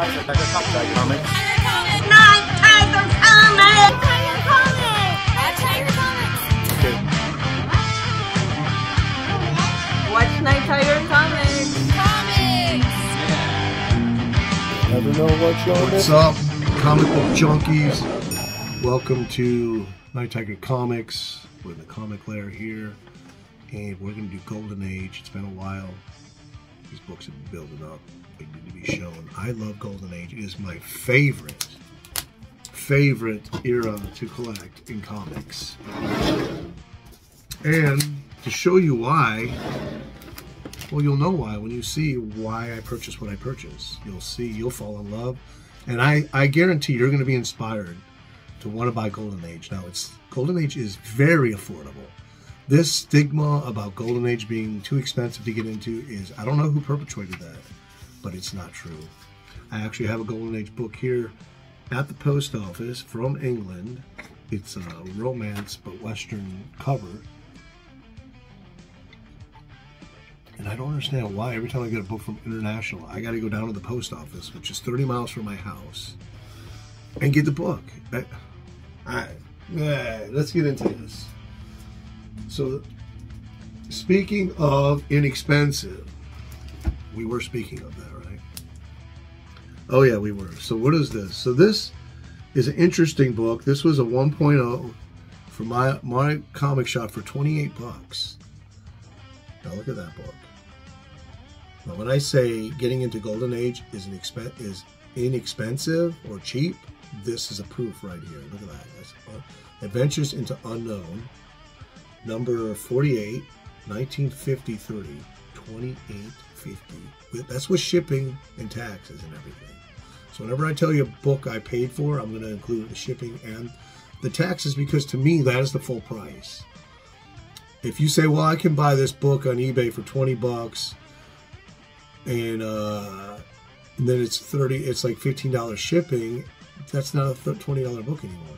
Nighttiger comics. Nighttiger comics! Nighttiger comics! Okay. Watch Nighttiger comics! Never know what's going on. What's up, comic book junkies? Welcome to Nighttiger Comics. We're in the comic lair here, and we're going to do Golden Age. It's been a while. These books have been building up. They need to be shown. I love Golden Age. It is my favorite era to collect in comics. And to show you why, well, you'll know why when you see why I purchase what I purchase. You'll see, you'll fall in love. And I guarantee you're going to be inspired to want to buy Golden Age. Now, Golden Age is very affordable. This stigma about Golden Age being too expensive to get into is, I don't know who perpetrated that, but it's not true. I actually have a Golden Age book here at the post office from England. It's a romance but Western cover. And I don't understand why every time I get a book from international, I got to go down to the post office, which is 30 miles from my house, and get the book. Let's get into this. So, speaking of inexpensive, we were speaking of that, right? Oh yeah, we were. So what is this? So this is an interesting book. This was a 1.0 for my comic shop for 28 bucks. Now look at that book. Now when I say getting into Golden Age is inexpensive or cheap, this is a proof right here. Look at that. That's Adventures into Unknown, number 48, 1950-30, 28.50. That's with shipping and taxes and everything. So whenever I tell you a book I paid for, I'm going to include the shipping and the taxes, because to me that is the full price. If you say, well, I can buy this book on eBay for 20 bucks and then it's like $15 shipping, that's not a $20 book anymore.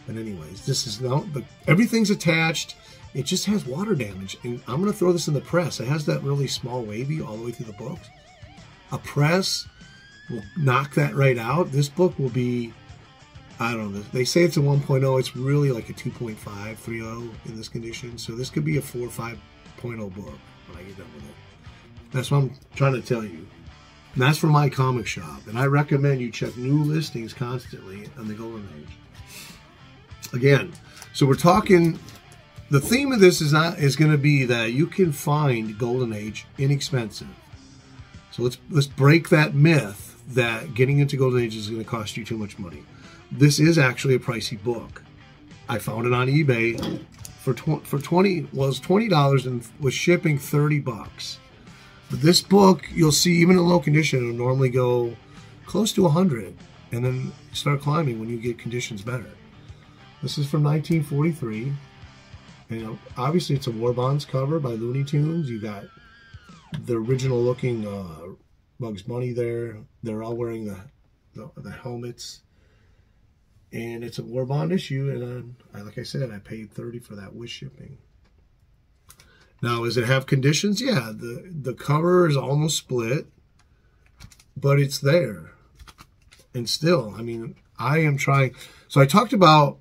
But anyways, this is not, everything's attached. It just has water damage. And I'm going to throw this in the press. It has that really small wavy all the way through the book. A press will knock that right out. This book will be, I don't know, they say it's a 1.0. It's really like a 2.5, 3.0 in this condition. So this could be a 4 or 5.0 book when I get done with it. That's what I'm trying to tell you. And that's from my comic shop. And I recommend you check new listings constantly on the Golden Age. Again, so we're talking, the theme of this is going to be that you can find Golden Age inexpensive. So let's break that myth that getting into Golden Age is going to cost you too much money. This is actually a pricey book. I found it on eBay for $20 and with shipping 30 bucks. But this book, you'll see, even in low condition, it'll normally go close to 100 and then start climbing when you get conditions better. This is from 1943. And obviously it's a War Bonds cover by Looney Tunes. You got the original looking Bugs Bunny there. They're all wearing the helmets. And it's a War Bond issue. And like I said, I paid $30 for that with shipping. Now, does it have conditions? Yeah, the cover is almost split, but it's there. And still, I mean, I am trying. So I talked about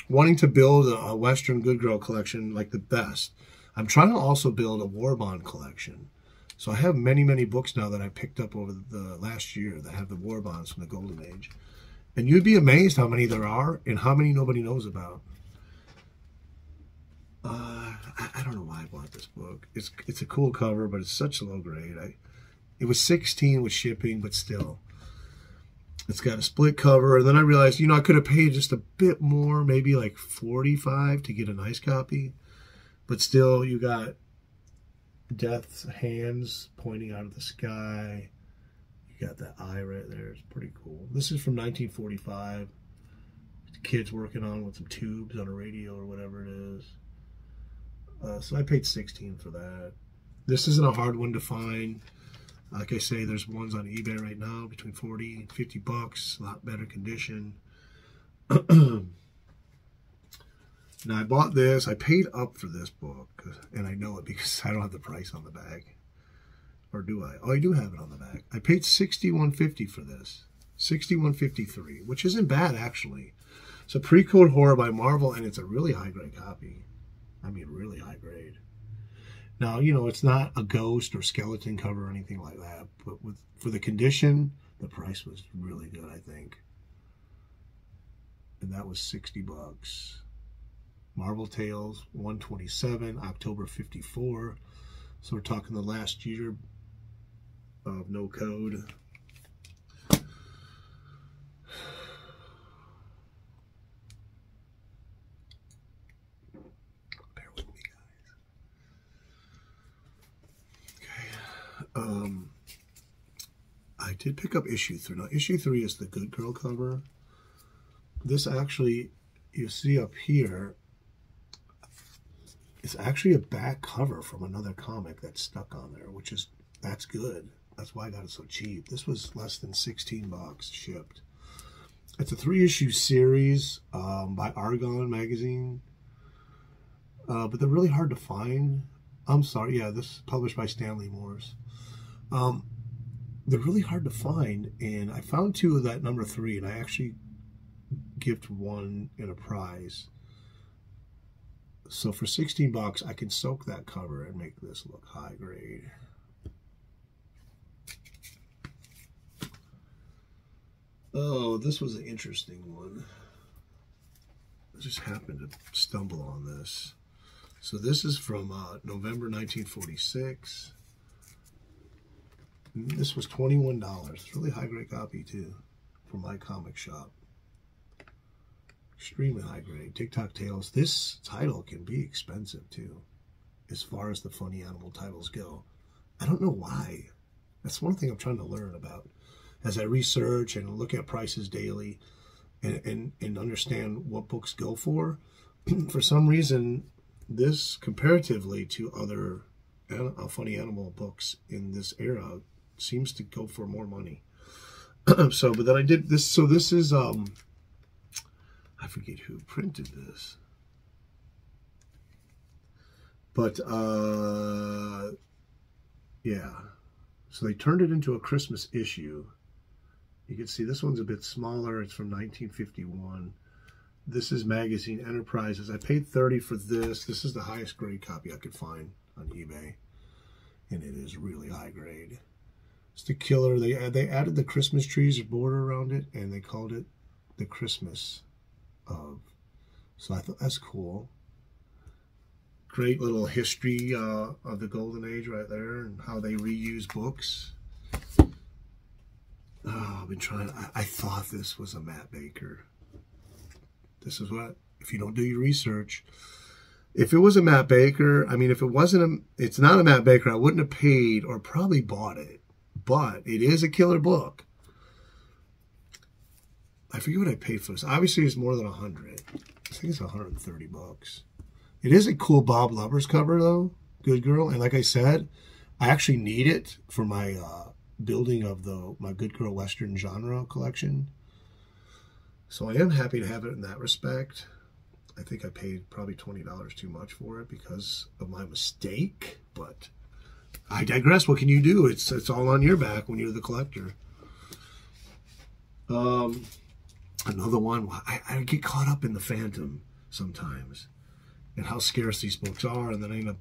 wanting to build a Western Good Girl collection like the best. I'm trying to also build a War Bond collection. So I have many, many books now that I picked up over the last year that have the War Bonds from the Golden Age. And you'd be amazed how many there are and how many nobody knows about. I don't know why I bought this book. It's a cool cover, but it's such a low grade. It was $16 with shipping, but still. It's got a split cover. And then I realized, I could have paid just a bit more, maybe like $45 to get a nice copy. But still, you got Death's hands pointing out of the sky. You got that eye right there. It's pretty cool. This is from 1945. The kids working on with some tubes on a radio or whatever it is. So I paid $16 for that. This isn't a hard one to find. Like I say, there's ones on eBay right now between 40 and 50 bucks, a lot better condition. Now I bought this. I paid up for this book, and I know it because I don't have the price on the back. Or do I? Oh, I do have it on the back. I paid $61.50 for this. $61.53, which isn't bad, actually. It's a pre-code horror by Marvel, and it's a really high-grade copy. I mean, really high-grade. Now, you know, it's not a ghost or skeleton cover or anything like that, but for the condition, the price was really good, I think. And that was $60. Marvel Tales, 127, October 54. So we're talking the last year of no code. Bear with me, guys. Okay. I did pick up issue 3. Now, issue 3 is the Good Girl cover. This actually, you see up here, it's actually a back cover from another comic that's stuck on there, that's good. That's why I got it so cheap. This was less than $16 shipped. It's a 3-issue series by Argon magazine, but they're really hard to find. I'm sorry, yeah, this is published by Stanley Morse. They're really hard to find, and I found 2 of that number 3, and I actually gift 1 in a prize. So for $16, I can soak that cover and make this look high grade. Oh, this was an interesting one. I just happened to stumble on this. So this is from November 1946. This was $21. It's a really high grade copy too, from my comic shop. Extremely high grade. TikTok Tales. This title can be expensive too, as far as the funny animal titles go. I don't know why. That's one thing I'm trying to learn about as I research and look at prices daily and understand what books go for. For some reason, this, comparatively to other funny animal books in this era, seems to go for more money. So, but then I did this. So this is I forget who printed this, but yeah, so they turned it into a Christmas issue. You can see this one's a bit smaller. It's from 1951. This is Magazine Enterprises. I paid $30 for this. This is the highest grade copy I could find on eBay, and it is really high grade. It's the killer. They added the Christmas trees border around it, and they called it the Christmas of. So I thought that's cool. Great little history of the Golden Age right there, and how they reuse books. Oh, I've been trying. I thought this was a Matt Baker. This is what, if you don't do your research, if it was a Matt Baker, I mean, if it wasn't it's not a Matt Baker, I wouldn't have paid or probably bought it. But it is a killer book. I forget what I paid for this. Obviously, it's more than 100. I think it's 130 bucks. It is a cool Bob Lubbers cover, though. Good Girl. And like I said, I actually need it for my building of my Good Girl Western genre collection. So I am happy to have it in that respect. I think I paid probably $20 too much for it because of my mistake. But I digress. What can you do? It's all on your back when you're the collector. Another one. I get caught up in the Phantom sometimes, and how scarce these books are, and then I end up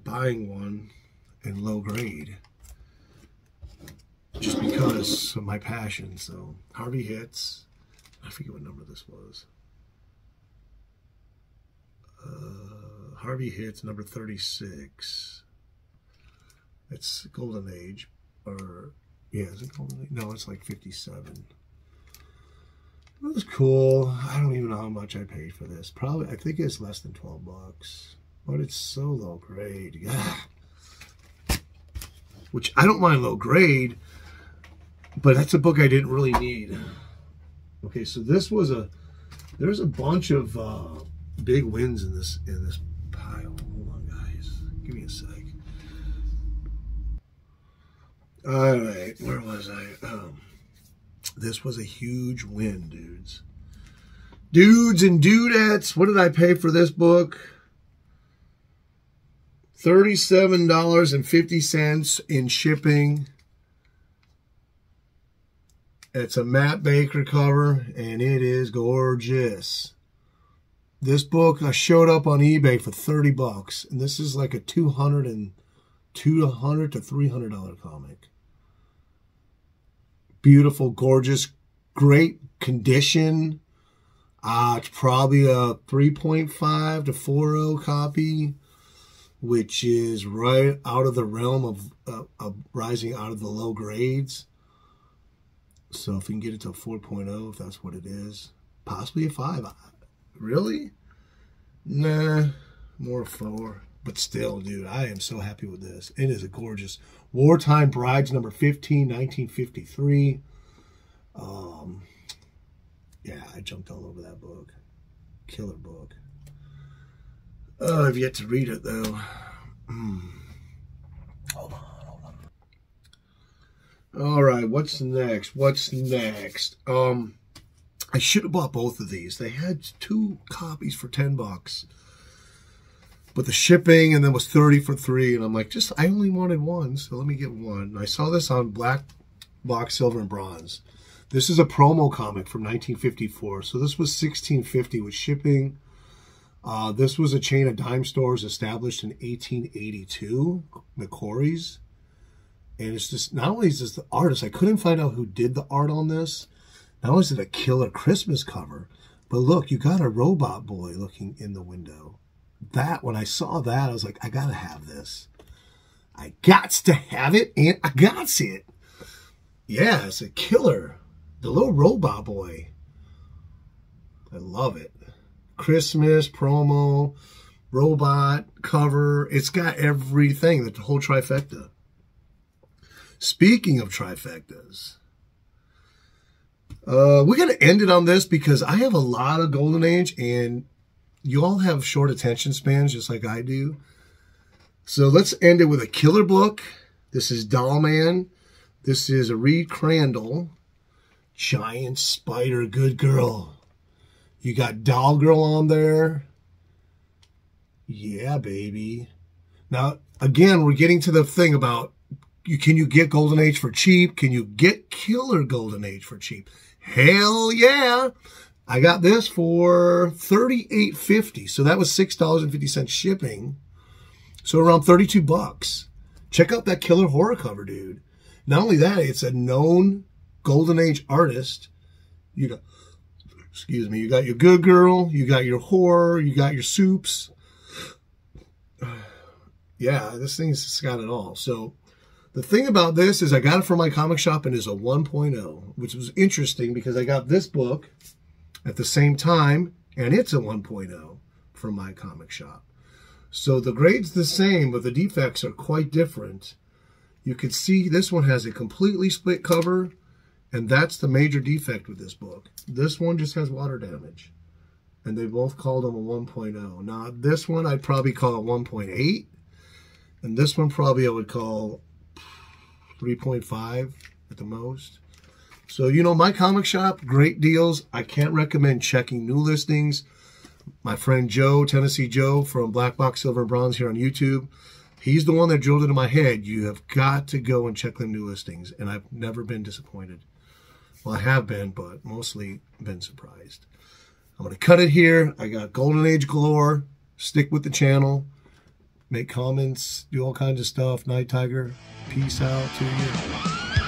buying one in low grade just because of my passion. So Harvey Hits. I forget what number this was. Harvey Hits, number 36. It's Golden Age, or yeah, is it Golden Age? No, it's like 57. It was cool. I don't even know how much I paid for this. Probably, I think it's less than 12 bucks, but it's so low grade. Yeah. Which I don't mind low grade, but that's a book I didn't really need. Okay, so this was there's a bunch of big wins in this pile. Hold on, guys. Give me a sec. All right, where was I? This was a huge win, dudes. Dudes and dudettes, what did I pay for this book? $37.50 in shipping. It's a Matt Baker cover, and it is gorgeous. This book showed up on eBay for $30, and this is like a $200 to $300 comic. Beautiful, gorgeous, great condition. It's probably a 3.5 to 4.0 copy, which is right out of the realm of rising out of the low grades. So if we can get it to a 4.0, if that's what it is, possibly a 5. Really? Nah, more a 4. But still, dude, I am so happy with this. It is a gorgeous Wartime Brides number 15, 1953. Yeah, I jumped all over that book. Killer book. Oh, I've yet to read it, though. Hold on. All right, what's next? I should have bought both of these. They had 2 copies for $10. But the shipping and then was 30 for 3. And I'm like, I only wanted 1, so let me get 1. And I saw this on Black Box, Silver, and Bronze. This is a promo comic from 1954. So this was $16.50 with shipping. This was a chain of dime stores established in 1882, McCory's. And it's just, not only is this the artist, I couldn't find out who did the art on this. Not only is it a killer Christmas cover, but look, you got a robot boy looking in the window. That, when I saw that, I was like, I gotta have this. I gots to have it, and I gots it. Yeah, it's a killer. The little robot boy. I love it. Christmas, promo, robot, cover. It's got everything, the whole trifecta. Speaking of trifectas, we're going to end it on this because I have a lot of Golden Age, and you all have short attention spans just like I do. So let's end it with a killer book. This is Doll Man. This is a Reed Crandall. Giant Spider, good girl. You got Doll Girl on there. Yeah, baby. Now, again, we're getting to the thing about, can you get Golden Age for cheap? Can you get killer Golden Age for cheap? Hell yeah. I got this for $38.50. So that was $6.50 shipping. So around $32. Check out that killer horror cover, dude. Not only that, it's a known Golden Age artist. You got, excuse me, you got your good girl, you got your horror, you got your soups. Yeah, this thing's got it all. So the thing about this is I got it from my comic shop and it's a 1.0, which was interesting because I got this book at the same time and it's a 1.0 from my comic shop. So the grade's the same, but the defects are quite different. You could see this one has a completely split cover, and that's the major defect with this book. This one just has water damage, and they both called them a 1.0. Now, this one I'd probably call a 1.8, and this one probably I would call 3.5 at the most. So, you know, my comic shop, great deals. I can't recommend checking new listings. My friend Joe, Tennessee Joe from Black Box, Silver, and Bronze here on YouTube, he's the one that drilled it in my head. You have got to go and check them new listings. And I've never been disappointed. Well, I have been, but mostly been surprised. I'm going to cut it here. I got Golden Age galore. Stick with the channel. Make comments. Do all kinds of stuff. Nighttiger. Peace out to you.